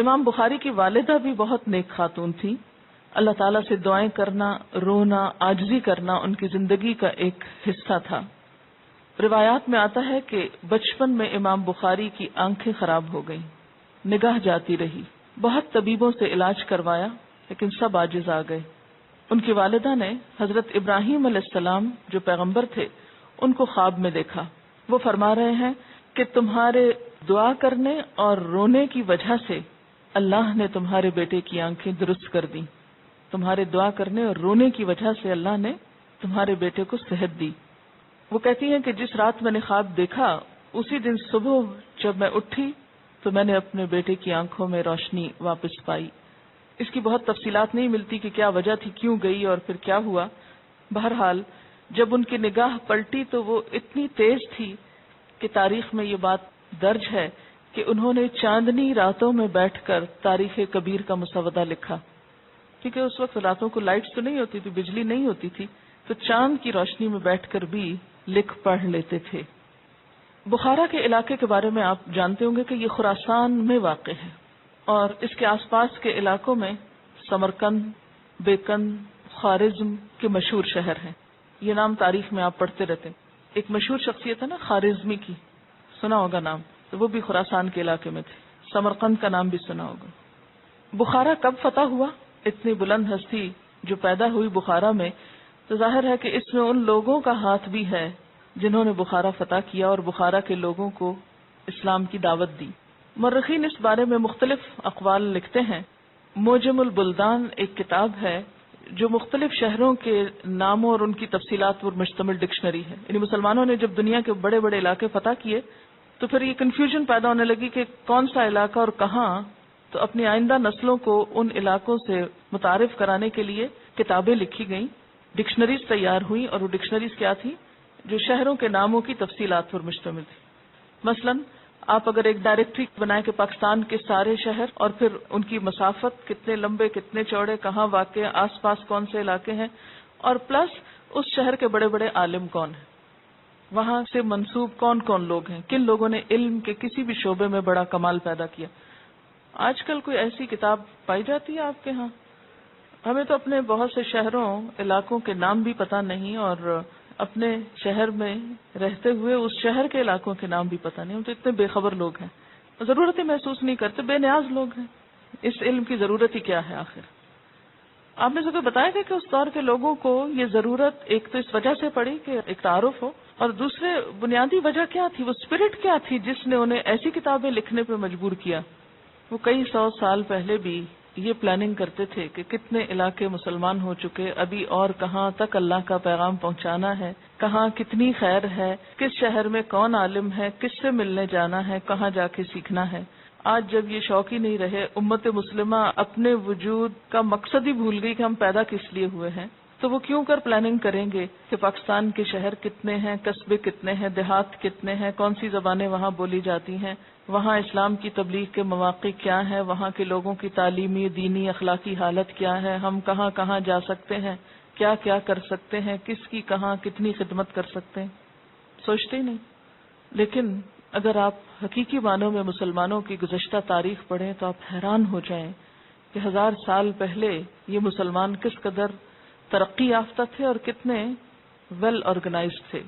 امام بخاری کی والدہ بھی بہت نیک خاتون تھی. اللہ تعالیٰ سے دعائیں کرنا، رونا، عاجزی کرنا ان کی زندگی کا ایک حصہ تھا. روایات میں آتا ہے کہ بچپن میں امام بخاری کی آنکھیں خراب ہو گئیں، نگاہ جاتی رہی، بہت طبیبوں سے علاج کروایا لیکن سب عاجز آ گئے. ان کی والدہ نے حضرت ابراہیم علیہ السلام جو پیغمبر تھے ان کو خواب میں دیکھا. وہ فرما رہے ہیں کہ تمہارے دعا کرنے اور رونے کی وجہ سے اللہ نے تمہارے بیٹے کی آنکھیں درست کر دی. تمہارے دعا کرنے اور رونے کی وجہ سے اللہ نے تمہارے بیٹے کو صحت دی. وہ کہتی ہیں کہ جس رات میں نے خواب دیکھا اسی دن صبح جب میں اٹھی تو میں نے اپنے بیٹے کی آنکھوں میں روشنی واپس پائی. اس کی بہت تفصیلات نہیں ملتی کہ کیا وجہ تھی، کیوں گئی اور پھر کیا ہوا. بہرحال جب ان کی نگاہ پلٹی تو وہ اتنی تیز تھی کہ تاریخ میں یہ بات درج ہے کہ انہوں نے چاندنی راتوں میں بیٹھ کر تاریخ کبیر کا مسودہ لکھا. کیونکہ اس وقت راتوں کو لائٹس تو نہیں ہوتی تھی، بجلی نہیں ہوتی تھی، تو چاند کی روشنی میں بیٹھ کر بھی لکھ پڑھ لیتے تھے. بخارا کے علاقے کے بارے میں آپ جانتے ہوں گے کہ یہ خراسان میں واقع ہے اور اس کے آس پاس کے علاقوں میں سمرقند، بیکن، خوارزم کے مشہور شہر ہیں. یہ نام تاریخ میں آپ پڑھتے رہتے ہیں. ایک مشہور شخصیت ہے نا خوارزمی کی، سنا ہوگا نام، تو وہ بھی خراسان کے علاقے میں تھے. سمرقند کا نام بھی سنا ہوگا. بخارا کب فتح ہوا؟ اتنی بلند ہستی جو پیدا ہوئی بخارا میں، تو ظاہر ہے کہ اس میں ان لوگوں کا ہاتھ بھی ہے جنہوں نے بخارا فتح کیا اور بخارا کے لوگوں کو اسلام کی دعوت دی. مورخین اس بارے میں مختلف اقوال لکھتے ہیں. موجم البلدان ایک کتاب ہے جو مختلف شہروں کے ناموں اور ان کی تفصیلات پر مشتمل ڈکشنری ہے. یعنی مسلمانوں نے جب دنیا کے بڑے بڑے علاقے فتح کیے تو پھر یہ کنفیوژن پیدا ہونے لگی کہ کون سا علاقہ اور کہاں. تو اپنی آئندہ نسلوں کو ان علاقوں سے متعارف کرانے کے لیے کتابیں لکھی گئیں، ڈکشنریز تیار ہوئی، اور وہ ڈکشنریز کیا تھی؟ جو شہروں کے ناموں کی تفصیلات پر مشتمل تھی. مثلا آپ اگر ایک ڈائریکٹری بنائیں کہ پاکستان کے سارے شہر اور پھر ان کی مسافت، کتنے لمبے کتنے چوڑے، کہاں واقع، آس پاس کون سے علاقے ہیں، اور پلس اس شہر کے بڑے بڑے عالم کون ہیں، وہاں سے منسوب کون کون لوگ ہیں، کن لوگوں نے علم کے کسی بھی شعبے میں بڑا کمال پیدا کیا. آج کل کوئی ایسی کتاب پائی جاتی ہے آپ کے ہاں؟ ہمیں تو اپنے بہت سے شہروں علاقوں کے نام بھی پتہ نہیں، اور اپنے شہر میں رہتے ہوئے اس شہر کے علاقوں کے نام بھی پتہ نہیں. ہم تو اتنے بے خبر لوگ ہیں، ضرورت محسوس نہیں کرتے، بے نیاز لوگ ہیں. اس علم کی ضرورت ہی کیا ہے آخر؟ آپ نے سب بتایا گیا کہ اس دور کے لوگوں کو یہ ضرورت ایک تو اس وجہ سے پڑی کہ ایک تعارف ہو، اور دوسرے بنیادی وجہ کیا تھی، وہ اسپرٹ کیا تھی جس نے انہیں ایسی کتابیں لکھنے پہ مجبور کیا. وہ کئی سو سال پہلے بھی یہ پلاننگ کرتے تھے کہ کتنے علاقے مسلمان ہو چکے، ابھی اور کہاں تک اللہ کا پیغام پہنچانا ہے، کہاں کتنی خیر ہے، کس شہر میں کون عالم ہے، کس سے ملنے جانا ہے، کہاں جا کے سیکھنا ہے. آج جب یہ شوق ہی نہیں رہے، امت مسلمہ اپنے وجود کا مقصد ہی بھول گئی کہ ہم پیدا کس لیے ہوئے ہیں، تو وہ کیوں کر پلاننگ کریں گے کہ پاکستان کے شہر کتنے ہیں، قصبے کتنے ہیں، دیہات کتنے ہیں، کون سی زبانیں وہاں بولی جاتی ہیں، وہاں اسلام کی تبلیغ کے مواقع کیا ہیں، وہاں کے لوگوں کی تعلیمی، دینی، اخلاقی حالت کیا ہے، ہم کہاں کہاں جا سکتے ہیں، کیا کیا کر سکتے ہیں، کس کی کہاں کتنی خدمت کر سکتے ہیں. سوچتے ہی نہیں. لیکن اگر آپ حقیقی معنوں میں مسلمانوں کی گزشتہ تاریخ پڑھیں تو آپ حیران ہو جائیں کہ 1000 سال پہلے یہ مسلمان کس قدر ترقی یافتہ تھے اور کتنے ویل آرگنائزڈ تھے.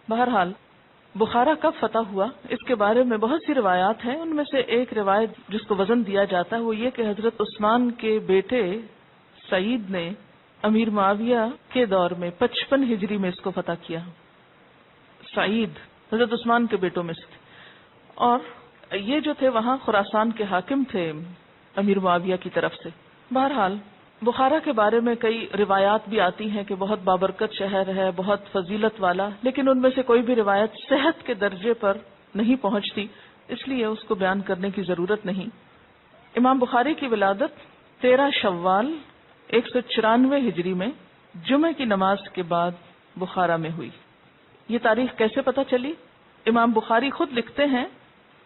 بہرحال بخارا کب فتح ہوا اس کے بارے میں بہت سی روایات ہیں. ان میں سے ایک روایت جس کو وزن دیا جاتا ہے وہ یہ کہ حضرت عثمان کے بیٹے سعید نے امیر معاویہ کے دور میں 55 ہجری میں اس کو فتح کیا. سعید حضرت عثمان کے بیٹوں میں سے تھے، اور یہ جو تھے وہاں خراسان کے حاکم تھے امیر معاویہ کی طرف سے. بہرحال بخارا کے بارے میں کئی روایات بھی آتی ہیں کہ بہت بابرکت شہر ہے، بہت فضیلت والا، لیکن ان میں سے کوئی بھی روایت صحت کے درجے پر نہیں پہنچتی، اس لیے اس کو بیان کرنے کی ضرورت نہیں. امام بخاری کی ولادت 13 شوال 194 ہجری میں جمعہ کی نماز کے بعد بخارا میں ہوئی. یہ تاریخ کیسے پتہ چلی؟ امام بخاری خود لکھتے ہیں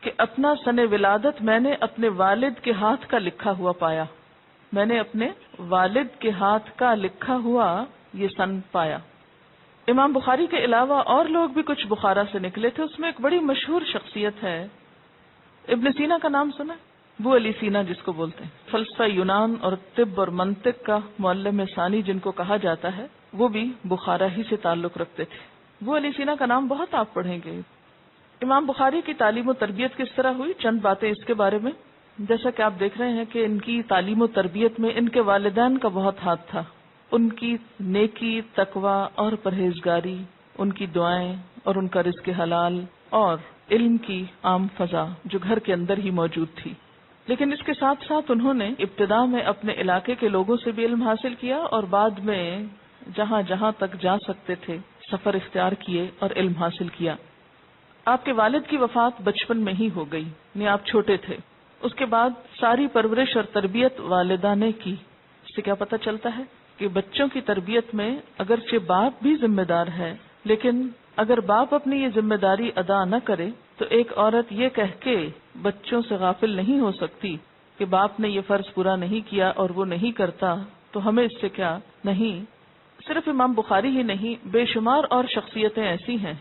کہ اپنا سن ولادت میں نے اپنے والد کے ہاتھ کا لکھا ہوا پایا. میں نے اپنے والد کے ہاتھ کا لکھا ہوا یہ سن پایا. امام بخاری کے علاوہ اور لوگ بھی کچھ بخارا سے نکلے تھے. اس میں ایک بڑی مشہور شخصیت ہے، ابن سینا کا نام سنا؟ ابو علی سینا جس کو بولتے ہیں، فلسفہ یونان اور طب اور منطق کا معلم ثانی جن کو کہا جاتا ہے، وہ بھی بخارا ہی سے تعلق رکھتے تھے۔ ابو علی سینا کا نام بہت آپ پڑھیں گے۔ امام بخاری کی تعلیم و تربیت کس طرح ہوئی، چند باتیں اس کے بارے میں۔ جیسا کہ آپ دیکھ رہے ہیں کہ ان کی تعلیم و تربیت میں ان کے والدین کا بہت ہاتھ تھا۔ ان کی نیکی، تقوی اور پرہیزگاری، ان کی دعائیں اور ان کا رزق حلال اور علم کی عام فضا جو گھر کے اندر ہی موجود تھی۔ لیکن اس کے ساتھ ساتھ انہوں نے ابتدا میں اپنے علاقے کے لوگوں سے بھی علم حاصل کیا اور بعد میں جہاں جہاں تک جا سکتے تھے سفر اختیار کیے اور علم حاصل کیا۔ آپ کے والد کی وفات بچپن میں ہی ہو گئی، یعنی آپ چھوٹے تھے۔ اس کے بعد ساری پرورش اور تربیت والدہ نے کی۔ اس سے کیا پتہ چلتا ہے کہ بچوں کی تربیت میں اگرچہ باپ بھی ذمہ دار ہے، لیکن اگر باپ اپنی یہ ذمہ داری ادا نہ کرے تو ایک عورت یہ کہہ کے بچوں سے غافل نہیں ہو سکتی کہ باپ نے یہ فرض پورا نہیں کیا اور وہ نہیں کرتا تو ہمیں اس سے کیا نہیں۔ صرف امام بخاری ہی نہیں، بے شمار اور شخصیتیں ایسی ہیں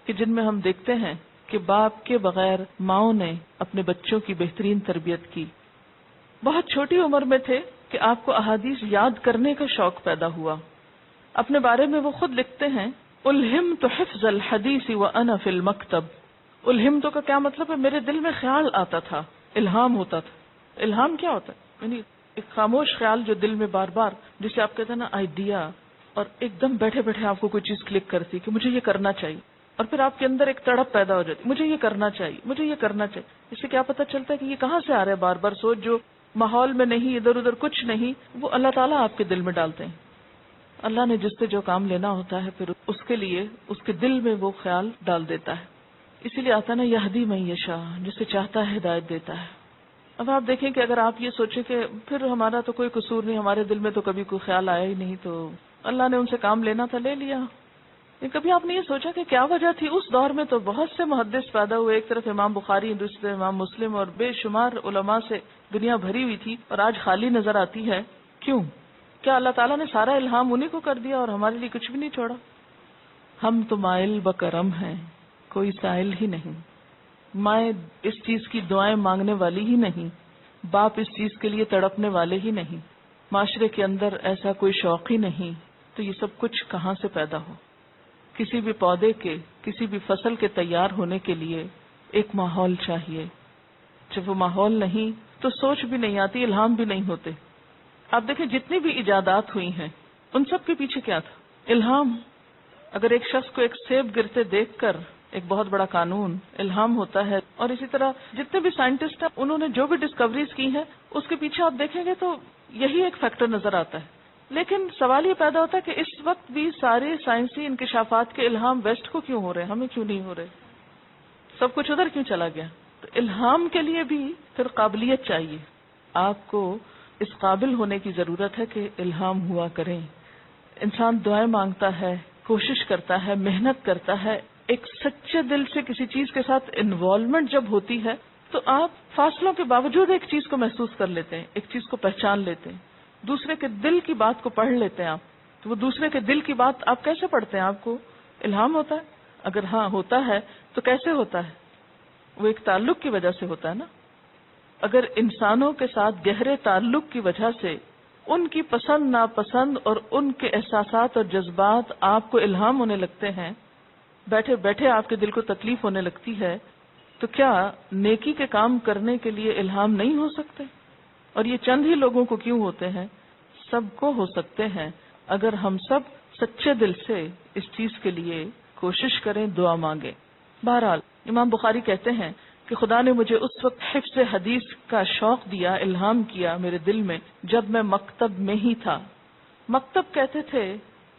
کہ جن میں ہم دیکھتے ہیں کہ باپ کے بغیر ماؤں نے اپنے بچوں کی بہترین تربیت کی۔ بہت چھوٹی عمر میں تھے کہ آپ کو احادیث یاد کرنے کا شوق پیدا ہوا۔ اپنے بارے میں وہ خود لکھتے ہیں، الہمت حفظ الحدیث وانا فی المکتب۔ الہمت کا کیا مطلب ہے؟ میرے دل میں خیال آتا تھا، الہام ہوتا تھا۔ الہام کیا ہوتا ہے؟ یعنی ایک خاموش خیال جو دل میں بار بار، جسے آپ کہتے ہیں نا آئیڈیا، اور ایک دم بیٹھے بیٹھے آپ کو کوئی چیز کلک کرتی کہ مجھے یہ کرنا چاہیے، اور پھر آپ کے اندر ایک تڑپ پیدا ہو جاتی، مجھے یہ کرنا چاہیے، مجھے یہ کرنا چاہیے۔ اس سے کیا پتہ چلتا ہے کہ یہ کہاں سے آ رہا ہے بار بار سوچ، جو ماحول میں نہیں، ادھر ادھر کچھ نہیں، وہ اللہ تعالیٰ آپ کے دل میں ڈالتے ہیں۔ اللہ نے جس سے جو کام لینا ہوتا ہے پھر اس کے لیے اس کے دل میں وہ خیال ڈال دیتا ہے۔ اسی لیے آتا نا یہدی من یشاء، جسے چاہتا ہے ہدایت دیتا ہے۔ اب آپ دیکھیں کہ اگر آپ یہ سوچیں کہ پھر ہمارا تو کوئی قصور نہیں، ہمارے دل میں تو کبھی کوئی خیال آیا ہی نہیں، تو اللہ نے ان سے کام لینا تھا، لے لیا۔ کبھی آپ نے یہ سوچا کہ کیا وجہ تھی؟ اس دور میں تو بہت سے محدث پیدا ہوئے، ایک طرف امام بخاری، دوسرے امام مسلم، اور بے شمار علماء سے دنیا بھری ہوئی تھی، اور آج خالی نظر آتی ہے۔ کیوں؟ کیا اللہ تعالیٰ نے سارا الہام انہی کو کر دیا اور ہمارے لیے کچھ بھی نہیں چھوڑا؟ ہم تو مائل بکرم ہیں، کوئی سائل ہی نہیں۔ مائیں اس چیز کی دعائیں مانگنے والی ہی نہیں، باپ اس چیز کے لیے تڑپنے والے ہی نہیں، معاشرے کے اندر ایسا کوئی شوق ہی نہیں، تو یہ سب کچھ کہاں سے پیدا ہو؟ کسی بھی پودے کے، کسی بھی فصل کے تیار ہونے کے لیے ایک ماحول چاہیے۔ جب وہ ماحول نہیں تو سوچ بھی نہیں آتی، الہام بھی نہیں ہوتے۔ آپ دیکھیں جتنی بھی ایجادات ہوئی ہیں ان سب کے پیچھے کیا تھا؟ الہام۔ اگر ایک شخص کو ایک سیب گرتے دیکھ کر ایک بہت بڑا قانون الہام ہوتا ہے، اور اسی طرح جتنے بھی سائنٹسٹ ہیں انہوں نے جو بھی ڈسکوریز کی ہیں اس کے پیچھے آپ دیکھیں گے تو یہی ایک فیکٹر نظر آتا ہے۔ لیکن سوال یہ پیدا ہوتا ہے کہ اس وقت بھی سارے سائنسی انکشافات کے الہام ویسٹ کو کیوں ہو رہے ہیں، ہمیں کیوں نہیں ہو رہے؟ سب کچھ ادھر کیوں چلا گیا؟ تو الہام کے لیے بھی پھر قابلیت چاہیے، آپ کو اس قابل ہونے کی ضرورت ہے کہ الہام ہوا کریں۔ انسان دعائیں مانگتا ہے، کوشش کرتا ہے، محنت کرتا ہے، ایک سچے دل سے کسی چیز کے ساتھ انوالومنٹ جب ہوتی ہے تو آپ فاصلوں کے باوجود ایک چیز کو محسوس کر لیتے ہیں، ایک چیز کو پہچان لیتے ہیں، دوسرے کے دل کی بات کو پڑھ لیتے ہیں آپ۔ تو وہ دوسرے کے دل کی بات آپ کیسے پڑھتے ہیں؟ آپ کو الہام ہوتا ہے؟ اگر ہاں ہوتا ہے تو کیسے ہوتا ہے؟ وہ ایک تعلق کی وجہ سے ہوتا ہے نا۔ اگر انسانوں کے ساتھ گہرے تعلق کی وجہ سے ان کی پسند ناپسند اور ان کے احساسات اور جذبات آپ کو الہام ہونے لگتے ہیں، بیٹھے بیٹھے آپ کے دل کو تکلیف ہونے لگتی ہے، تو کیا نیکی کے کام کرنے کے لیے الہام نہیں ہو سکتے؟ اور یہ چند ہی لوگوں کو کیوں ہوتے ہیں؟ سب کو ہو سکتے ہیں اگر ہم سب سچے دل سے اس چیز کے لیے کوشش کریں، دعا مانگیں۔ بہرحال امام بخاری کہتے ہیں کہ خدا نے مجھے اس وقت حفظ حدیث کا شوق دیا، الہام کیا میرے دل میں جب میں مکتب میں ہی تھا۔ مکتب کہتے تھے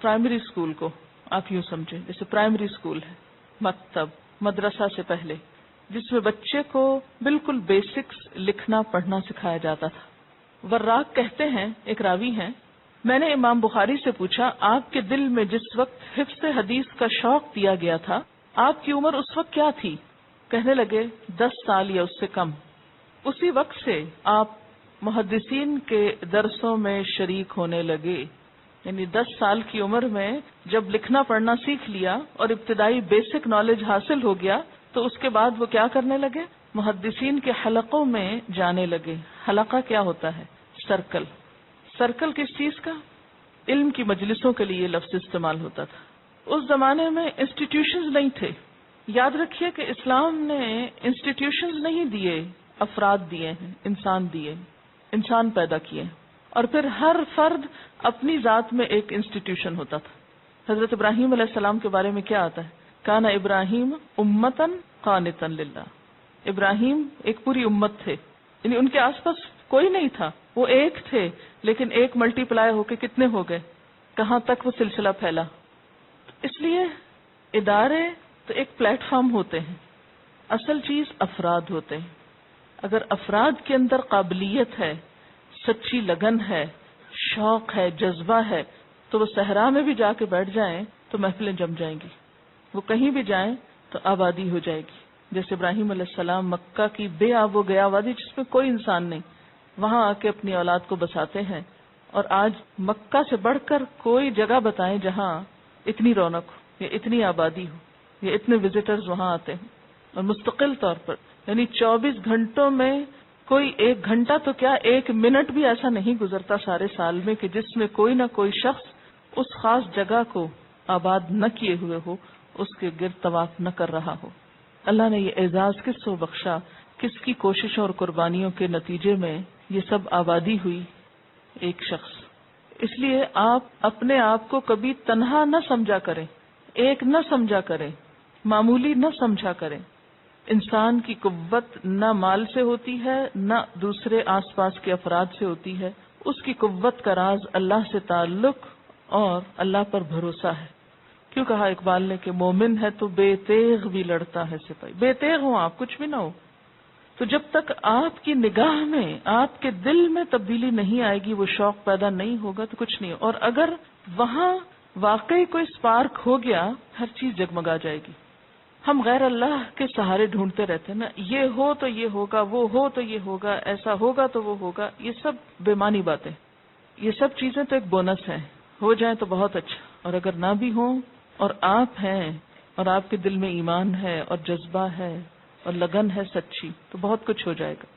پرائمری اسکول کو، آپ یوں سمجھیں جیسے پرائمری اسکول ہے، مکتب مدرسہ سے پہلے، جس میں بچے کو بالکل بیسکس لکھنا پڑھنا سکھایا جاتا تھا۔ وراق کہتے ہیں، ایک راوی ہیں، میں نے امام بخاری سے پوچھا آپ کے دل میں جس وقت حفظ حدیث کا شوق دیا گیا تھا آپ کی عمر اس وقت کیا تھی؟ کہنے لگے 10 سال یا اس سے کم۔ اسی وقت سے آپ محدثین کے درسوں میں شریک ہونے لگے، یعنی 10 سال کی عمر میں جب لکھنا پڑھنا سیکھ لیا اور ابتدائی بیسک نالج حاصل ہو گیا تو اس کے بعد وہ کیا کرنے لگے؟ محدثین کے حلقوں میں جانے لگے. حلقہ کیا ہوتا ہے؟ سرکل. سرکل کس چیز کا؟ علم کی مجلسوں کے لیے یہ لفظ استعمال ہوتا تھا. اس زمانے میں انسٹیٹیوشنز نہیں تھے. یاد رکھیے کہ اسلام نے انسٹیٹیوشنز نہیں دیے، افراد دیے ہیں، انسان دیے، انسان پیدا کیے، اور پھر ہر فرد اپنی ذات میں ایک انسٹیٹیوشن ہوتا تھا. حضرت ابراہیم علیہ السلام کے بارے میں کیا آتا ہے؟ کان ابراہیم امتن قانتا للہ. ابراہیم ایک پوری امت تھے، یعنی ان کے آس پاس کوئی نہیں تھا، وہ ایک تھے، لیکن ایک ملٹی پلائی ہو کے کتنے ہو گئے، کہاں تک وہ سلسلہ پھیلا. اس لیے ادارے تو ایک پلیٹ فارم ہوتے ہیں، اصل چیز افراد ہوتے ہیں. اگر افراد کے اندر قابلیت ہے، سچی لگن ہے، شوق ہے، جذبہ ہے، تو وہ صحرا میں بھی جا کے بیٹھ جائیں تو محفلیں جم جائیں گی. وہ کہیں بھی جائیں تو آبادی ہو جائے گی. جیسے ابراہیم علیہ السلام مکہ کی بے آب و گیا وادی جس میں کوئی انسان نہیں، وہاں آ کے اپنی اولاد کو بساتے ہیں. اور آج مکہ سے بڑھ کر کوئی جگہ بتائیں جہاں اتنی رونق ہو یا اتنی آبادی ہو یا اتنے وزٹرز وہاں آتے ہیں، اور مستقل طور پر، یعنی 24 گھنٹوں میں کوئی ایک گھنٹہ تو کیا ایک منٹ بھی ایسا نہیں گزرتا سارے سال میں کہ جس میں کوئی نہ کوئی شخص اس خاص جگہ کو آباد نہ کیے ہوئے ہو، اس کے گرد طواف نہ کر رہا ہو. اللہ نے یہ اعزاز کس کو بخشا، کس کی کوششوں اور قربانیوں کے نتیجے میں یہ سب آبادی ہوئی؟ ایک شخص. اس لیے آپ اپنے آپ کو کبھی تنہا نہ سمجھا کریں، ایک نہ سمجھا کریں، معمولی نہ سمجھا کریں. انسان کی قوت نہ مال سے ہوتی ہے، نہ دوسرے آس پاس کے افراد سے ہوتی ہے. اس کی قوت کا راز اللہ سے تعلق اور اللہ پر بھروسہ ہے. کیوں کہا اقبال نے کہ مومن ہے تو بے تیغ بھی لڑتا ہے سپاہی. بے تیغ ہو آپ، کچھ بھی نہ ہو، تو جب تک آپ کی نگاہ میں، آپ کے دل میں تبدیلی نہیں آئے گی، وہ شوق پیدا نہیں ہوگا تو کچھ نہیں ہو. اور اگر وہاں واقعی کوئی سپارک ہو گیا، ہر چیز جگمگا جائے گی. ہم غیر اللہ کے سہارے ڈھونڈتے رہتے ہیں نا، یہ ہو تو یہ ہوگا، وہ ہو تو یہ ہوگا، ایسا ہوگا تو وہ ہوگا. یہ سب بے معنی باتیں. یہ سب چیزیں تو ایک بونس ہے، ہو جائیں تو بہت اچھا، اور اگر نہ بھی ہوں اور آپ ہیں اور آپ کے دل میں ایمان ہے اور جذبہ ہے اور لگن ہے سچی، تو بہت کچھ ہو جائے گا.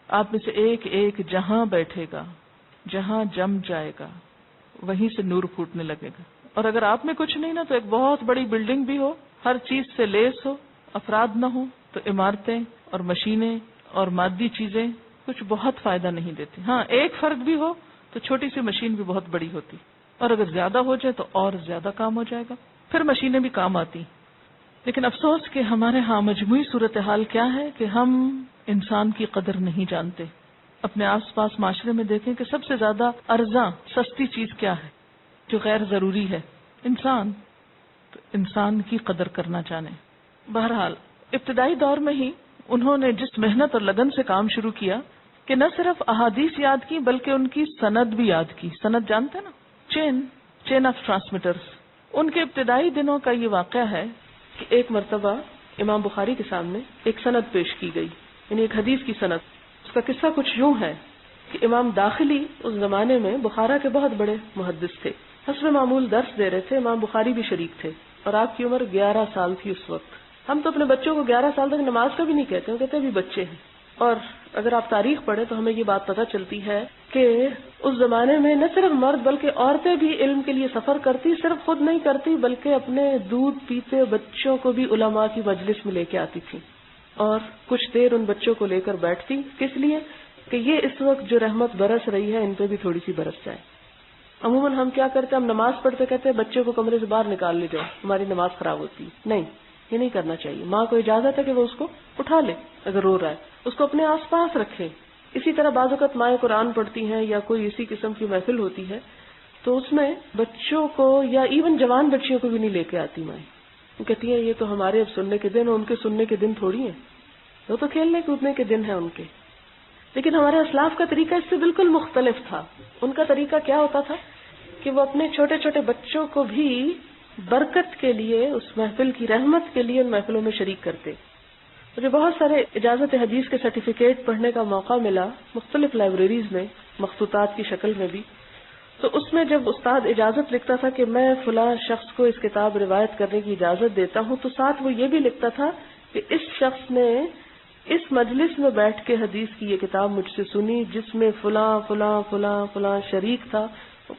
آپ میں سے ایک ایک جہاں بیٹھے گا، جہاں جم جائے گا، وہیں سے نور پھوٹنے لگے گا. اور اگر آپ میں کچھ نہیں نا، تو ایک بہت بڑی بلڈنگ بھی ہو، ہر چیز سے لیس ہو، افراد نہ ہو، تو عمارتیں اور مشینیں اور مادی چیزیں کچھ بہت فائدہ نہیں دیتی. ہاں ایک فرد بھی ہو تو چھوٹی سی مشین بھی بہت بڑی ہوتی، اور اگر زیادہ ہو جائے تو اور زیادہ کام ہو جائے گا، پھر مشینیں بھی کام آتی. لیکن افسوس کہ ہمارے ہاں مجموعی صورتحال کیا ہے کہ ہم انسان کی قدر نہیں جانتے. اپنے آس پاس معاشرے میں دیکھیں کہ سب سے زیادہ ارزاں سستی چیز کیا ہے جو غیر ضروری ہے؟ انسان. تو انسان کی قدر کرنا جانیں. بہرحال ابتدائی دور میں ہی انہوں نے جس محنت اور لگن سے کام شروع کیا کہ نہ صرف احادیث یاد کی بلکہ ان کی سند بھی یاد کی. سند جانتے نا، چین آف ٹرانسمیٹرز. ان کے ابتدائی دنوں کا یہ واقعہ ہے کہ ایک مرتبہ امام بخاری کے سامنے ایک سند پیش کی گئی، یعنی ایک حدیث کی سند. اس کا قصہ کچھ یوں ہے کہ امام داخلی اس زمانے میں بخارا کے بہت بڑے محدث تھے. حسب معمول درس دے رہے تھے، امام بخاری بھی شریک تھے، اور آپ کی عمر 11 سال تھی اس وقت. ہم تو اپنے بچوں کو 11 سال تک نماز کا بھی نہیں کہتے، وہ کہتے ہیں ابھی بچے ہیں. اور اگر آپ تاریخ پڑھیں تو ہمیں یہ بات پتہ چلتی ہے کہ اس زمانے میں نہ صرف مرد بلکہ عورتیں بھی علم کے لیے سفر کرتی، صرف خود نہیں کرتی بلکہ اپنے دودھ پیتے بچوں کو بھی علماء کی مجلس میں لے کے آتی تھی، اور کچھ دیر ان بچوں کو لے کر بیٹھتی. کس لیے؟ کہ یہ اس وقت جو رحمت برس رہی ہے ان پہ بھی تھوڑی سی برس جائے. عموماً ہم کیا کرتے ہیں، ہم نماز پڑھتے کہتے ہیں بچے کو کمرے سے باہر نکال لے جاؤ، ہماری نماز خراب ہوتی. نہیں، یہ نہیں کرنا چاہیے. ماں کو اجازت ہے کہ وہ اس کو اٹھا لے، اگر رو رہا ہے اس کو اپنے آس پاس رکھے. اسی طرح بعض اوقات مائیں قرآن پڑھتی ہیں یا کوئی اسی قسم کی محفل ہوتی ہے تو اس میں بچوں کو یا ایون جوان بچیوں کو بھی نہیں لے کے آتی مائیں. وہ کہتی ہیں یہ تو ہمارے اب سننے کے دن، ان کے سننے کے دن تھوڑی ہیں، وہ تو کھیلنے کودنے کے دن ہیں ان کے. لیکن ہمارے اسلاف کا طریقہ اس سے بالکل مختلف تھا. ان کا طریقہ کیا ہوتا تھا کہ وہ اپنے چھوٹے چھوٹے بچوں کو بھی برکت کے لیے، اس محفل کی رحمت کے لیے ان محفلوں میں شریک کرتے. مجھے بہت سارے اجازت حدیث کے سرٹیفکیٹ پڑھنے کا موقع ملا مختلف لائبریریز میں، مخطوطات کی شکل میں بھی. تو اس میں جب استاد اجازت لکھتا تھا کہ میں فلاں شخص کو اس کتاب روایت کرنے کی اجازت دیتا ہوں، تو ساتھ وہ یہ بھی لکھتا تھا کہ اس شخص نے اس مجلس میں بیٹھ کے حدیث کی یہ کتاب مجھ سے سنی جس میں فلاں فلاں فلاں فلاں شریک تھا.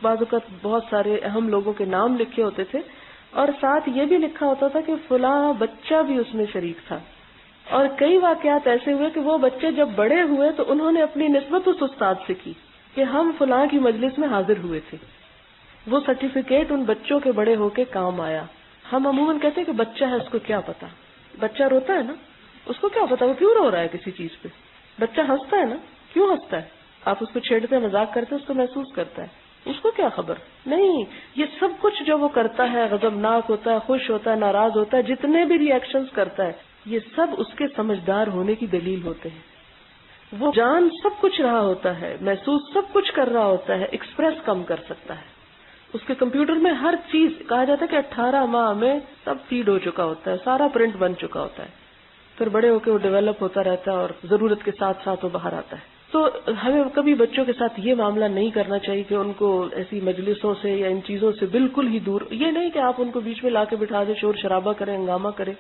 بعض اوقات بہت سارے اہم لوگوں کے نام لکھے ہوتے تھے اور ساتھ یہ بھی لکھا ہوتا تھا کہ فلاں بچہ بھی اس میں شریک تھا. اور کئی واقعات ایسے ہوئے کہ وہ بچے جب بڑے ہوئے تو انہوں نے اپنی نسبت اس استاد سے کی کہ ہم فلاں کی مجلس میں حاضر ہوئے تھے. وہ سرٹیفکیٹ ان بچوں کے بڑے ہو کے کام آیا. ہم عموماً کہتے ہیں کہ بچہ ہے اس کو کیا پتا. بچہ روتا ہے نا, اس کو کیا پتا وہ کیوں رو رہا ہے کسی چیز پہ. بچہ ہنستا ہے نا, کیوں ہنستا ہے. آپ اس کو چھیڑتے مذاق کرتے اس کو محسوس کرتا ہے, اس کو کیا خبر. نہیں, یہ سب کچھ جو وہ کرتا ہے, غضبناک ہوتا ہے, خوش ہوتا ہے, ناراض ہوتا ہے, جتنے بھی ری ایکشنز کرتا ہے, یہ سب اس کے سمجھدار ہونے کی دلیل ہوتے ہیں. وہ جان سب کچھ رہا ہوتا ہے, محسوس سب کچھ کر رہا ہوتا ہے, ایکسپریس کم کر سکتا ہے. اس کے کمپیوٹر میں ہر چیز کہا جاتا ہے کہ 18 ماہ میں سب فیڈ ہو چکا ہوتا ہے, سارا پرنٹ بن چکا ہوتا ہے. پھر بڑے ہو کے وہ ڈیولپ ہوتا رہتا ہے اور ضرورت کے ساتھ ساتھ وہ باہر آتا ہے. تو ہمیں کبھی بچوں کے ساتھ یہ معاملہ نہیں کرنا چاہیے کہ ان کو ایسی مجلسوں سے یا ان چیزوں سے بالکل ہی دور. یہ نہیں کہ آپ ان کو بیچ میں لا کے بٹھا دیں, شور شرابہ کریں, ہنگامہ کریں.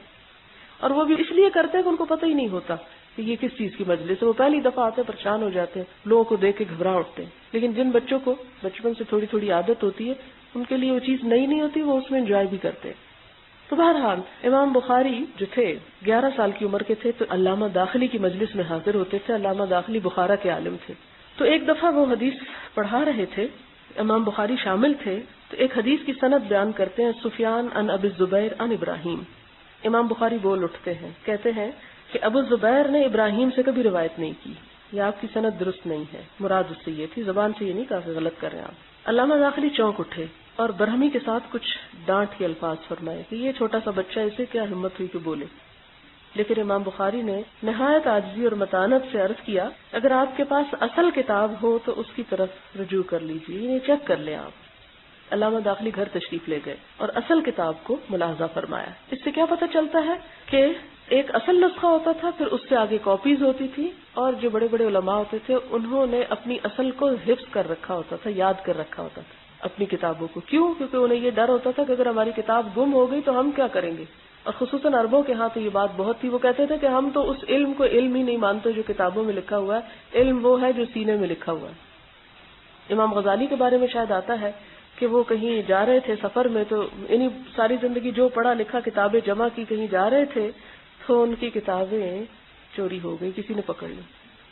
اور وہ بھی اس لیے کرتے ہیں کہ ان کو پتہ ہی نہیں ہوتا کہ یہ کس چیز کی مجلس ہے. وہ پہلی دفعہ آتے ہیں, پریشان ہو جاتے ہیں, لوگوں کو دیکھ کے گھبرا اٹھتے ہیں. لیکن جن بچوں کو بچپن سے تھوڑی تھوڑی عادت ہوتی ہے, ان کے لیے وہ چیز نئی نہیں ہوتی, وہ اس میں انجوائے بھی کرتے ہیں. تو بہرحال امام بخاری جو تھے 11 سال کی عمر کے تھے تو علامہ داخلی کی مجلس میں حاضر ہوتے تھے. علامہ داخلی بخارا کے عالم تھے. تو ایک دفعہ وہ حدیث پڑھا رہے تھے, امام بخاری شامل تھے. تو ایک حدیث کی سند بیان کرتے ہیں, سفیان عن ابی الزبیر عن ابراہیم. امام بخاری بول اٹھتے ہیں, کہتے ہیں کہ ابو الزبیر نے ابراہیم سے کبھی روایت نہیں کی, یہ آپ کی سند درست نہیں ہے. مراد اس سے یہ تھی, زبان سے یہ نہیں کہا کہ غلط کر رہے ہیں آپ. علامہ داخلی چونک اٹھے اور برہمی کے ساتھ کچھ ڈانٹ کے الفاظ فرمائے کہ یہ چھوٹا سا بچہ, اسے کیا ہمت ہوئی کہ بولے. لیکن امام بخاری نے نہایت عاجزی اور متانت سے عرض کیا, اگر آپ کے پاس اصل کتاب ہو تو اس کی طرف رجوع کر لیجیے, یہ چیک کر لیں آپ. علامہ داخلی گھر تشریف لے گئے اور اصل کتاب کو ملاحظہ فرمایا. اس سے کیا پتہ چلتا ہے کہ ایک اصل نسخہ ہوتا تھا, پھر اس سے آگے کاپیز ہوتی تھی, اور جو بڑے بڑے علماء ہوتے تھے انہوں نے اپنی اصل کو حفظ کر رکھا ہوتا تھا, یاد کر رکھا ہوتا تھا اپنی کتابوں کو. کیوں؟ کیونکہ انہیں یہ ڈر ہوتا تھا کہ اگر ہماری کتاب گم ہو گئی تو ہم کیا کریں گے. اور خصوصاً عربوں کے ہاں تو یہ بات بہت تھی. وہ کہتے تھے کہ ہم تو اس علم کو علم ہی نہیں مانتے جو کتابوں میں لکھا ہوا ہے, علم وہ ہے جو سینے میں لکھا ہوا ہے. امام غزالی کے بارے میں شاید آتا ہے کہ وہ کہیں جا رہے تھے سفر میں, تو انہیں ساری زندگی جو پڑھا لکھا کتابیں جمع کی, کہیں جا رہے تھے تو ان کی کتابیں چوری ہو گئی, کسی نے پکڑ لی.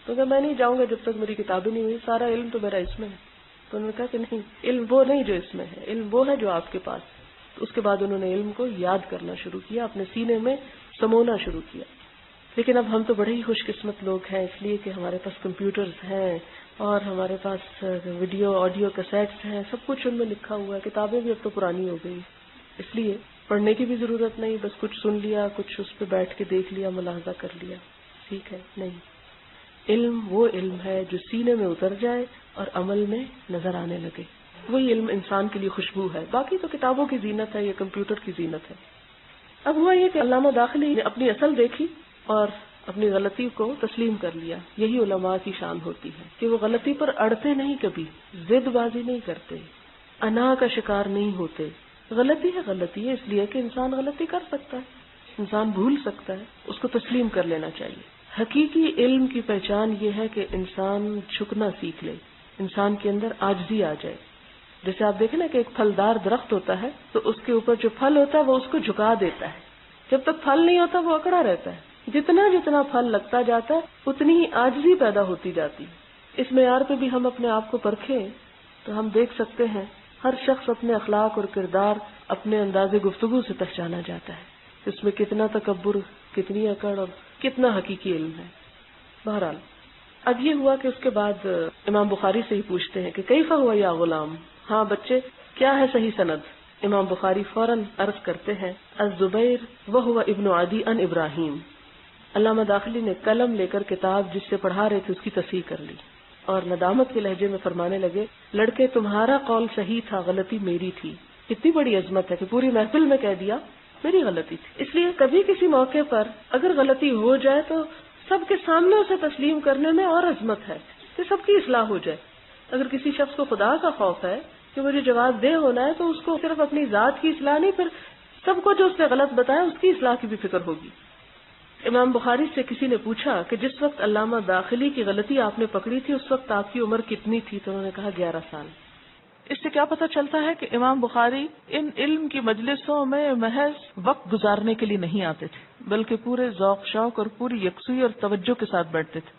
تو کہ میں نہیں جاؤں گا جب تک میری کتابیں نہیں ہوئی, سارا علم تو میرا اس میں ہے. تو انہوں نے کہا کہ نہیں, علم وہ نہیں جو اس میں ہے, علم وہ ہے جو آپ کے پاس. تو اس کے بعد انہوں نے علم کو یاد کرنا شروع کیا, اپنے سینے میں سمونا شروع کیا. لیکن اب ہم تو بڑے ہی خوش قسمت لوگ ہیں, اس لیے کہ ہمارے پاس کمپیوٹرز ہیں اور ہمارے پاس ویڈیو آڈیو کیسیٹس ہیں, سب کچھ ان میں لکھا ہوا ہے. کتابیں بھی اب تو پرانی ہو گئی, اس لیے پڑھنے کی بھی ضرورت نہیں, بس کچھ سن لیا, کچھ اس پہ بیٹھ کے دیکھ لیا, ملاحظہ کر لیا, ٹھیک ہے. نہیں, علم وہ علم ہے جو سینے میں اتر جائے اور عمل میں نظر آنے لگے. وہی علم انسان کے لیے خوشبو ہے. باقی تو کتابوں کی زینت ہے, یہ کمپیوٹر کی زینت ہے. اب ہوا یہ کہ علامہ داخلی نے اپنی اصل دیکھی اور اپنی غلطی کو تسلیم کر لیا. یہی علماء کی شان ہوتی ہے کہ وہ غلطی پر اڑتے نہیں, کبھی ضد بازی نہیں کرتے, انا کا شکار نہیں ہوتے. غلطی ہے غلطی ہے, اس لیے کہ انسان غلطی کر سکتا ہے, انسان بھول سکتا ہے, اس کو تسلیم کر لینا چاہیے. حقیقی علم کی پہچان یہ ہے کہ انسان جھکنا سیکھ لے, انسان کے اندر عاجزی آ جائے. جیسے آپ دیکھیں نا کہ ایک پھلدار درخت ہوتا ہے تو اس کے اوپر جو پھل ہوتا ہے وہ اس کو جھکا دیتا ہے, جب تک پھل نہیں ہوتا وہ اکڑا رہتا ہے. جتنا جتنا پھل لگتا جاتا ہے اتنی ہی عاجزی پیدا ہوتی جاتی. اس معیار پہ بھی ہم اپنے آپ کو پرکھیں تو ہم دیکھ سکتے ہیں ہر شخص اپنے اخلاق اور کردار اپنے انداز گفتگو سے پہچانا جاتا ہے, اس میں کتنا تکبر, کتنی اکڑ اور کتنا حقیقی علم ہے. بہرحال اب یہ ہوا کہ اس کے بعد امام بخاری سے ہی پوچھتے ہیں کہ کیفا ہوا یا غلام, ہاں بچے کیا ہے صحیح سند. امام بخاری فوراً عرض کرتے ہیں الزبیر وہو ابن عدی عن ابراہیم. علامہ داخلی نے قلم لے کر کتاب جس سے پڑھا رہے تھے اس کی تصحیح کر لی اور ندامت کے لہجے میں فرمانے لگے, لڑکے تمہارا قول صحیح تھا, غلطی میری تھی. اتنی بڑی عظمت ہے کہ پوری محفل میں کہہ دیا میری غلطی تھی. اس لیے کبھی کسی موقع پر اگر غلطی ہو جائے تو سب کے سامنے اسے تسلیم کرنے میں اور عظمت ہے کہ سب کی اصلاح ہو جائے. اگر کسی شخص کو خدا کا خوف ہے کہ مجھے جواب دہ ہونا ہے تو اس کو صرف اپنی ذات کی اصلاح نہیں, پھر سب کو جو اس نے غلط بتایا اس کی اصلاح کی بھی فکر ہوگی. امام بخاری سے کسی نے پوچھا کہ جس وقت علامہ داخلی کی غلطی آپ نے پکڑی تھی اس وقت آپ کی عمر کتنی تھی؟ تو انہوں نے کہا 11 سال۔ اس سے کیا پتہ چلتا ہے کہ امام بخاری ان علم کی مجلسوں میں محض وقت گزارنے کے لیے نہیں آتے تھے، بلکہ پورے ذوق شوق اور پوری یکسوئی اور توجہ کے ساتھ بیٹھتے تھے۔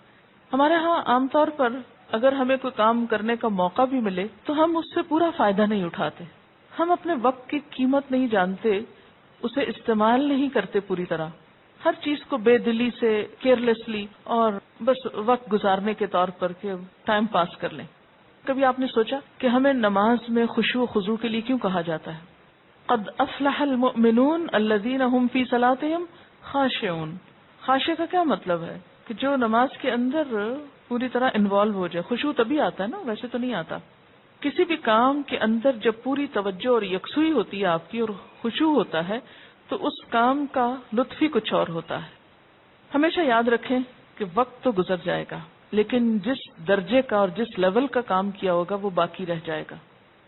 ہمارے ہاں عام طور پر اگر ہمیں کوئی کام کرنے کا موقع بھی ملے تو ہم اس سے پورا فائدہ نہیں اٹھاتے، ہم اپنے وقت کی قیمت نہیں جانتے، اسے استعمال نہیں کرتے پوری طرح، ہر چیز کو بے دلی سے، کیئرلیسلی اور بس وقت گزارنے کے طور پر کہ ٹائم پاس کر لیں۔ کبھی آپ نے سوچا کہ ہمیں نماز میں خشوع و خضوع کے لیے کیوں کہا جاتا ہے؟ قد افلح المؤمنون الذین هم فی صلاتهم خاشعون۔ خاشع کا کیا مطلب ہے؟ کہ جو نماز کے اندر پوری طرح انوالو ہو جائے۔ خشوع تبھی آتا ہے نا، ویسے تو نہیں آتا۔ کسی بھی کام کے اندر جب پوری توجہ اور یکسوئی ہوتی ہے آپ کی اور خشوع ہوتا ہے تو اس کام کا لطف ہی کچھ اور ہوتا ہے۔ ہمیشہ یاد رکھیں کہ وقت تو گزر جائے گا، لیکن جس درجے کا اور جس لیول کا کام کیا ہوگا وہ باقی رہ جائے گا۔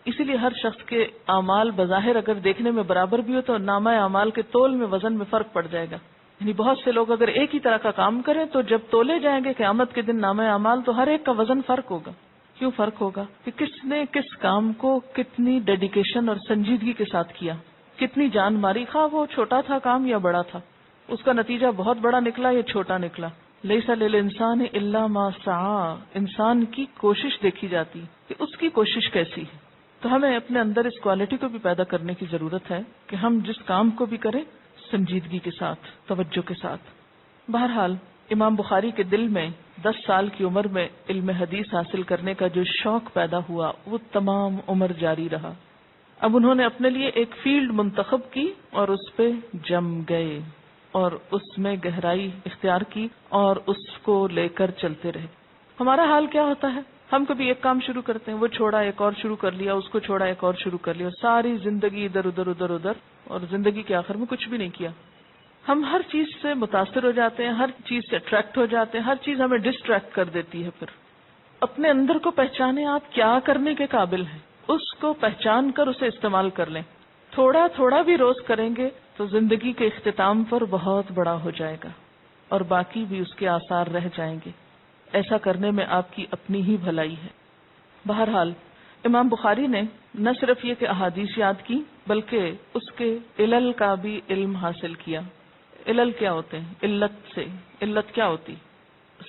اسی لیے ہر شخص کے اعمال بظاہر اگر دیکھنے میں برابر بھی ہو تو نامہ اعمال کے تول میں وزن میں فرق پڑ جائے گا۔ یعنی بہت سے لوگ اگر ایک ہی طرح کا کام کریں تو جب تولے جائیں گے قیامت کے دن نامہ اعمال تو ہر ایک کا وزن فرق ہوگا۔ کیوں فرق ہوگا؟ کہ کس نے کس کام کو کتنی ڈیڈیکیشن اور سنجیدگی کے ساتھ کیا، کتنی جان ماری، خواہ وہ چھوٹا تھا کام یا بڑا تھا، اس کا نتیجہ بہت بڑا نکلا یا چھوٹا نکلا۔ لیس للانسان الا ما سعی، انسان کی کوشش دیکھی جاتی کہ اس کی کوشش کیسی ہے۔ تو ہمیں اپنے اندر اس کوالٹی کو بھی پیدا کرنے کی ضرورت ہے کہ ہم جس کام کو بھی کریں سنجیدگی کے ساتھ، توجہ کے ساتھ۔ بہرحال امام بخاری کے دل میں 10 سال کی عمر میں علم حدیث حاصل کرنے کا جو شوق پیدا ہوا وہ تمام عمر جاری رہا۔ اب انہوں نے اپنے لیے ایک فیلڈ منتخب کی اور اس پہ جم گئے اور اس میں گہرائی اختیار کی اور اس کو لے کر چلتے رہے۔ ہمارا حال کیا ہوتا ہے؟ ہم کبھی ایک کام شروع کرتے ہیں، وہ چھوڑا ایک اور شروع کر لیا، اس کو چھوڑا ایک اور شروع کر لیا، ساری زندگی ادھر ادھر ادھر ادھر، اور زندگی کے آخر میں کچھ بھی نہیں کیا۔ ہم ہر چیز سے متاثر ہو جاتے ہیں، ہر چیز سے اٹریکٹ ہو جاتے ہیں، ہر چیز ہمیں ڈسٹریکٹ کر دیتی ہے۔ پھر اپنے اندر کو پہچانے آپ کیا کرنے کے قابل ہیں، اس کو پہچان کر اسے استعمال کر لیں۔ تھوڑا تھوڑا بھی روز کریں گے تو زندگی کے اختتام پر بہت بڑا ہو جائے گا اور باقی بھی اس کے آثار رہ جائیں گے۔ ایسا کرنے میں آپ کی اپنی ہی بھلائی ہے۔ بہرحال امام بخاری نے نہ صرف یہ کہ احادیث یاد کی بلکہ اس کے علل کا بھی علم حاصل کیا۔ علل کیا ہوتے ہیں؟ علت سے، علت کیا ہوتی؟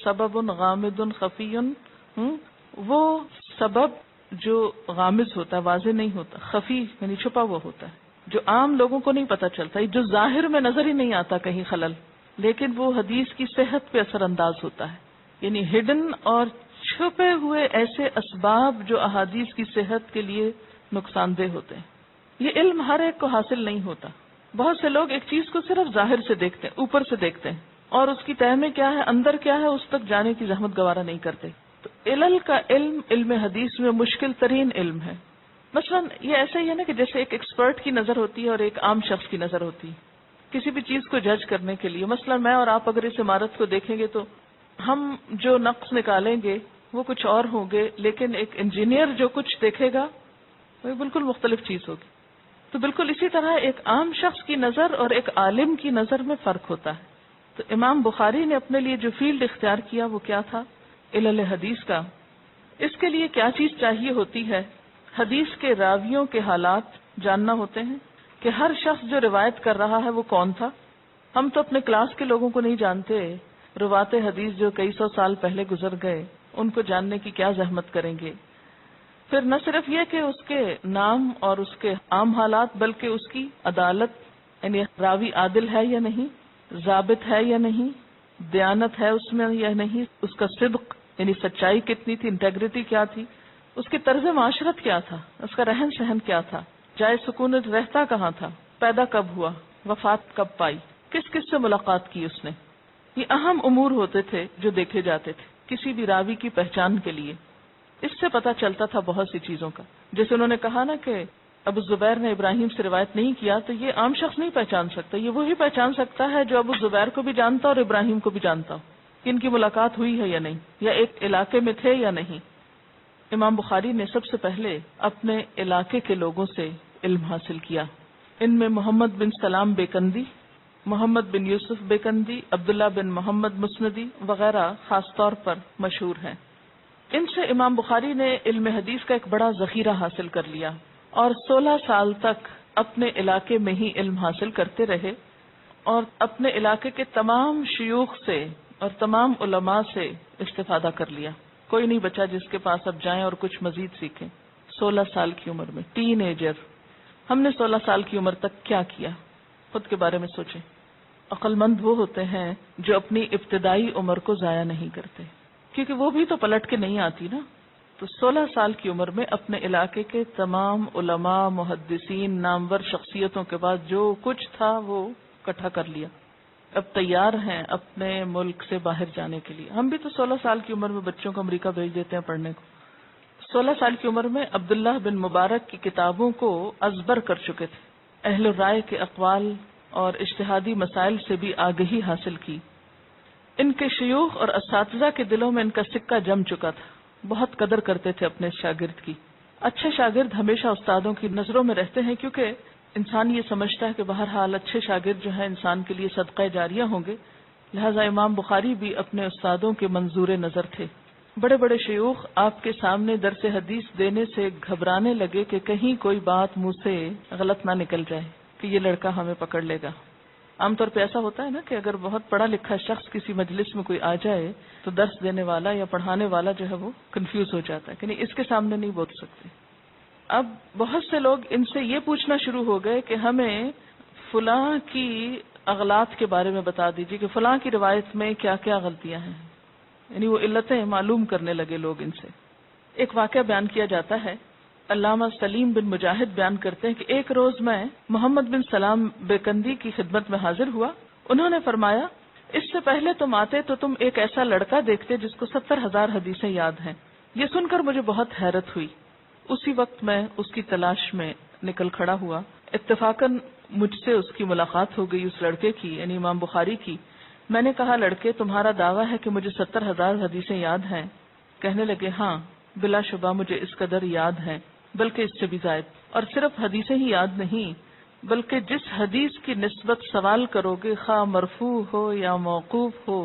سبب غامض خفی، وہ سبب جو غامض ہوتا ہے، واضح نہیں ہوتا، خفی یعنی چھپا ہوا ہوتا ہے، جو عام لوگوں کو نہیں پتہ چلتا، جو ظاہر میں نظر ہی نہیں آتا کہیں خلل، لیکن وہ حدیث کی صحت پہ اثر انداز ہوتا ہے۔ یعنی ہڈن اور چھپے ہوئے ایسے اسباب جو احادیث کی صحت کے لیے نقصان دہ ہوتے ہیں۔ یہ علم ہر ایک کو حاصل نہیں ہوتا۔ بہت سے لوگ ایک چیز کو صرف ظاہر سے دیکھتے ہیں، اوپر سے دیکھتے ہیں، اور اس کی تہ میں کیا ہے، اندر کیا ہے، اس تک جانے کی زحمت گوارا نہیں کرتے۔ تو علل کا علم علم حدیث میں مشکل ترین علم ہے۔ مثلا یہ ایسا ہی ہے نا کہ جیسے ایک ایکسپرٹ کی نظر ہوتی ہے اور ایک عام شخص کی نظر ہوتی ہے کسی بھی چیز کو جج کرنے کے لیے۔ مثلا میں اور آپ اگر اس عمارت کو دیکھیں گے تو ہم جو نقص نکالیں گے وہ کچھ اور ہوں گے، لیکن ایک انجینئر جو کچھ دیکھے گا وہ بالکل مختلف چیز ہوگی۔ تو بالکل اسی طرح ایک عام شخص کی نظر اور ایک عالم کی نظر میں فرق ہوتا ہے۔ تو امام بخاری نے اپنے لیے جو فیلڈ اختیار کیا وہ کیا تھا؟ علل حدیث کا۔ اس کے لیے کیا چیز چاہیے ہوتی ہے؟ حدیث کے راویوں کے حالات جاننا ہوتے ہیں کہ ہر شخص جو روایت کر رہا ہے وہ کون تھا۔ ہم تو اپنے کلاس کے لوگوں کو نہیں جانتے، روات حدیث جو کئی سو سال پہلے گزر گئے ان کو جاننے کی کیا زحمت کریں گے۔ پھر نہ صرف یہ کہ اس کے نام اور اس کے عام حالات بلکہ اس کی عدالت، یعنی راوی عادل ہے یا نہیں، ضابط ہے یا نہیں، دیانت ہے اس میں یا نہیں، اس کا صدق یعنی سچائی کتنی تھی، انٹیگریٹی کیا تھی، اس کی طرز معاشرت کیا تھا، اس کا رہن سہن کیا تھا، جائے سکونت رہتا کہاں تھا، پیدا کب ہوا، وفات کب پائی، کس کس سے ملاقات کی اس نے۔ یہ اہم امور ہوتے تھے جو دیکھے جاتے تھے کسی بھی راوی کی پہچان کے لیے۔ اس سے پتہ چلتا تھا بہت سی چیزوں کا۔ جیسے انہوں نے کہا نا کہ ابو زبیر نے ابراہیم سے روایت نہیں کیا، تو یہ عام شخص نہیں پہچان سکتا، یہ وہی پہچان سکتا ہے جو ابو زبیر کو بھی جانتا اور ابراہیم کو بھی جانتا ہو کہ ان کی ملاقات ہوئی ہے یا نہیں، یا ایک علاقے میں تھے یا نہیں۔ امام بخاری نے سب سے پہلے اپنے علاقے کے لوگوں سے علم حاصل کیا۔ ان میں محمد بن سلام بیکندی، محمد بن یوسف بیکندی، عبداللہ بن محمد مسندی وغیرہ خاص طور پر مشہور ہیں۔ ان سے امام بخاری نے علم حدیث کا ایک بڑا ذخیرہ حاصل کر لیا اور 16 سال تک اپنے علاقے میں ہی علم حاصل کرتے رہے اور اپنے علاقے کے تمام شیوخ سے اور تمام علماء سے استفادہ کر لیا۔ کوئی نہیں بچا جس کے پاس اب جائیں اور کچھ مزید سیکھیں۔ 16 سال کی عمر میں، ٹین ایجر۔ ہم نے 16 سال کی عمر تک کیا کیا؟ خود کے بارے میں سوچیں۔ عقل مند وہ ہوتے ہیں جو اپنی ابتدائی عمر کو ضائع نہیں کرتے، کیونکہ وہ بھی تو پلٹ کے نہیں آتی نا۔ تو 16 سال کی عمر میں اپنے علاقے کے تمام علماء، محدثین، نامور شخصیتوں کے بعد جو کچھ تھا وہ اکٹھا کر لیا۔ اب تیار ہیں اپنے ملک سے باہر جانے کے لیے۔ ہم بھی تو 16 سال کی عمر میں بچوں کو امریکہ بھیج دیتے ہیں پڑھنے کو۔ 16 سال کی عمر میں عبداللہ بن مبارک کی کتابوں کو ازبر کر چکے تھے، اہل رائے کے اقوال اور اجتہادی مسائل سے بھی آگہی حاصل کی۔ ان کے شیوخ اور اساتذہ کے دلوں میں ان کا سکہ جم چکا تھا، بہت قدر کرتے تھے اپنے شاگرد کی۔ اچھے شاگرد ہمیشہ استادوں کی نظروں میں رہتے ہیں، کیونکہ انسان یہ سمجھتا ہے کہ بہرحال اچھے شاگرد جو ہیں انسان کے لیے صدقہ جاریہ ہوں گے، لہذا امام بخاری بھی اپنے استادوں کے منظور نظر تھے۔ بڑے بڑے شیوخ آپ کے سامنے درس حدیث دینے سے گھبرانے لگے کہ کہیں کوئی بات منہ سے غلط نہ نکل جائے کہ یہ لڑکا ہمیں پکڑ لے گا۔ عام طور پہ ایسا ہوتا ہے نا کہ اگر بہت پڑھا لکھا شخص کسی مجلس میں کوئی آ جائے تو درس دینے والا یا پڑھانے والا جو ہے وہ کنفیوز ہو جاتا ہے کہ نہیں اس کے سامنے نہیں بول سکتے۔ اب بہت سے لوگ ان سے یہ پوچھنا شروع ہو گئے کہ ہمیں فلاں کی اغلاط کے بارے میں بتا دیجیے کہ فلاں کی روایت میں کیا کیا غلطیاں ہیں، یعنی وہ علتیں معلوم کرنے لگے لوگ ان سے۔ ایک واقعہ بیان کیا جاتا ہے، علامہ سلیم بن مجاہد بیان کرتے ہیں کہ ایک روز میں محمد بن سلام بیکندی کی خدمت میں حاضر ہوا۔ انہوں نے فرمایا، اس سے پہلے تم آتے تو تم ایک ایسا لڑکا دیکھتے جس کو 70,000 حدیثیں یاد ہیں۔ یہ سن کر مجھے بہت حیرت ہوئی۔ اسی وقت میں اس کی تلاش میں نکل کھڑا ہوا۔ اتفاقاً مجھ سے اس کی ملاقات ہو گئی، اس لڑکے کی یعنی امام بخاری کی۔ میں نے کہا، لڑکے تمہارا دعویٰ ہے کہ مجھے 70,000 حدیثیں یاد ہیں؟ کہنے لگے، ہاں بلا شبہ مجھے اس قدر یاد ہیں، بلکہ اس سے بھی زائد۔ اور صرف حدیثیں ہی یاد نہیں، بلکہ جس حدیث کی نسبت سوال کرو گے، خواہ مرفوع ہو یا موقوف ہو۔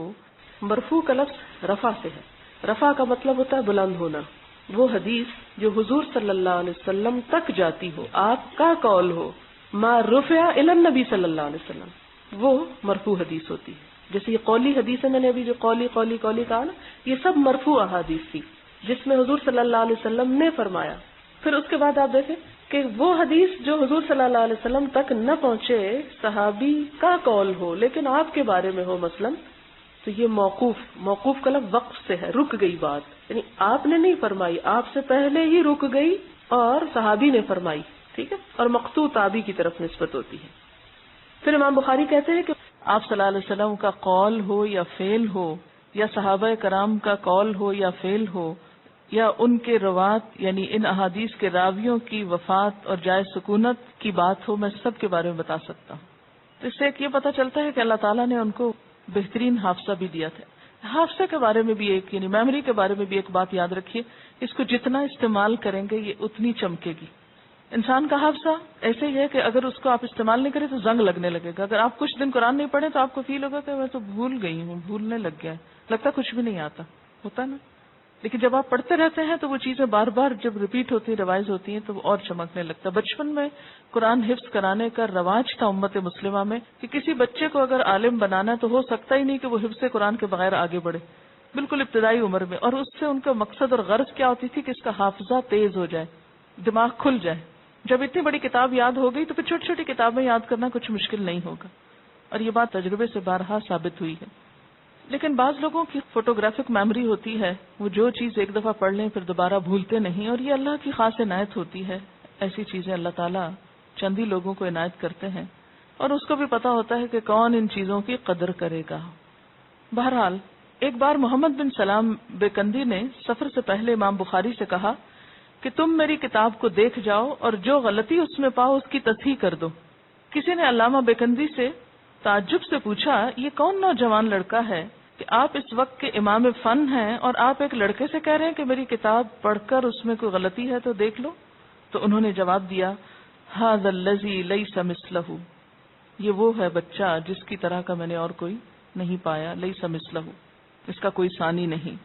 مرفوع کا لفظ رفع سے ہے، رفع کا مطلب ہوتا ہے بلند ہونا۔ وہ حدیث جو حضور صلی اللہ علیہ وسلم تک جاتی ہو، آپ کا قول ہو، ما رفع الی النبی صلی اللہ علیہ وسلم، وہ مرفوع حدیث ہوتی ہے۔ جیسے یہ قولی حدیث ہے، میں نے ابھی جو قولی کہا نا، یہ سب مرفوع احادیث تھی جس میں حضور صلی اللہ علیہ وسلم نے فرمایا۔ پھر اس کے بعد آپ دیکھیں کہ وہ حدیث جو حضور صلی اللہ علیہ وسلم تک نہ پہنچے، صحابی کا قول ہو لیکن آپ کے بارے میں ہو مثلاً، تو یہ موقوف کا لفظ وقف سے ہے، رک گئی بات، یعنی آپ نے نہیں فرمائی، آپ سے پہلے ہی رک گئی اور صحابی نے فرمائی، ٹھیک ہے، اور مقطوع تابعی کی طرف نسبت ہوتی ہے۔ پھر امام بخاری کہتے ہیں کہ آپ صلی اللہ علیہ وسلم کا قول ہو یا فعل ہو، یا صحابہ کرام کا قول ہو یا فعل ہو، یا ان کے روات یعنی ان احادیث کے راویوں کی وفات اور جائے سکونت کی بات ہو، میں سب کے بارے میں بتا سکتا ہوں۔ تو اس سے ایک یہ پتہ چلتا ہے کہ اللہ تعالیٰ نے ان کو بہترین حافظہ بھی دیا تھا۔ حافظہ کے بارے میں بھی ایک یعنی میموری کے بارے میں بھی ایک بات یاد رکھیے، اس کو جتنا استعمال کریں گے یہ اتنی چمکے گی۔ انسان کا حافظہ ایسے ہی ہے کہ اگر اس کو آپ استعمال نہیں کریں تو زنگ لگنے لگے گا۔ اگر آپ کچھ دن قرآن نہیں پڑھیں تو آپ کو فیل ہوگا کہ میں تو بھول گئی ہوں، بھولنے لگ گیا ہے، لگتا کچھ بھی نہیں آتا، ہوتا نا۔ لیکن جب آپ پڑھتے رہتے ہیں تو وہ چیزیں بار بار جب ریپیٹ ہوتی ہیں، ریوائز ہوتی ہیں، تو وہ اور چمکنے لگتا ہے۔ بچپن میں قرآن حفظ کرانے کا رواج تھا امت مسلمہ میں کہ کسی بچے کو اگر عالم بنانا ہے تو ہو سکتا ہی نہیں کہ وہ حفظ قرآن کے بغیر آگے بڑھے، بالکل ابتدائی عمر میں۔ اور اس سے ان کا مقصد اور غرض کیا ہوتی تھی کہ اس کا حافظہ تیز ہو جائے، دماغ کھل جائے۔ جب اتنی بڑی کتاب یاد ہو گئی تو پھر چھوٹی چھوٹی کتابیں یاد کرنا کچھ مشکل نہیں ہوگا، اور یہ بات تجربے سے بارہا ثابت ہوئی ہے۔ لیکن بعض لوگوں کی فوٹوگرافک میموری ہوتی ہے، وہ جو چیز ایک دفعہ پڑھ لیں پھر دوبارہ بھولتے نہیں، اور یہ اللہ کی خاص عنایت ہوتی ہے۔ ایسی چیزیں اللہ تعالیٰ چند ہی لوگوں کو عنایت کرتے ہیں، اور اس کو بھی پتا ہوتا ہے کہ کون ان چیزوں کی قدر کرے گا۔ بہرحال ایک بار محمد بن سلام بیکندی نے سفر سے پہلے امام بخاری سے کہا کہ تم میری کتاب کو دیکھ جاؤ اور جو غلطی اس میں پاؤ اس کی تصحیح کر دو۔ کسی نے علامہ بیکندی سے تعجب سے پوچھا، یہ کون نوجوان لڑکا ہے کہ آپ اس وقت کے امام فن ہیں اور آپ ایک لڑکے سے کہہ رہے ہیں کہ میری کتاب پڑھ کر اس میں کوئی غلطی ہے تو دیکھ لو؟ تو انہوں نے جواب دیا، ھذا الذی لیس مثلہ، یہ وہ ہے بچہ جس کی طرح کا میں نے اور کوئی نہیں پایا، لیس مثلہ، اس کا کوئی ثانی نہیں۔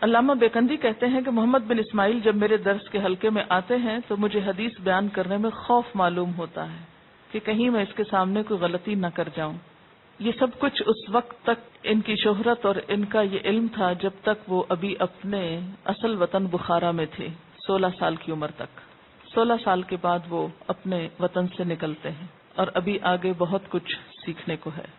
علامہ بیکندی کہتے ہیں کہ محمد بن اسماعیل جب میرے درس کے حلقے میں آتے ہیں تو مجھے حدیث بیان کرنے میں خوف معلوم ہوتا ہے کہ کہیں میں اس کے سامنے کوئی غلطی نہ کر جاؤں۔ یہ سب کچھ اس وقت تک ان کی شہرت اور ان کا یہ علم تھا جب تک وہ ابھی اپنے اصل وطن بخارا میں تھے، 16 سال کی عمر تک۔ 16 سال کے بعد وہ اپنے وطن سے نکلتے ہیں اور ابھی آگے بہت کچھ سیکھنے کو ہے۔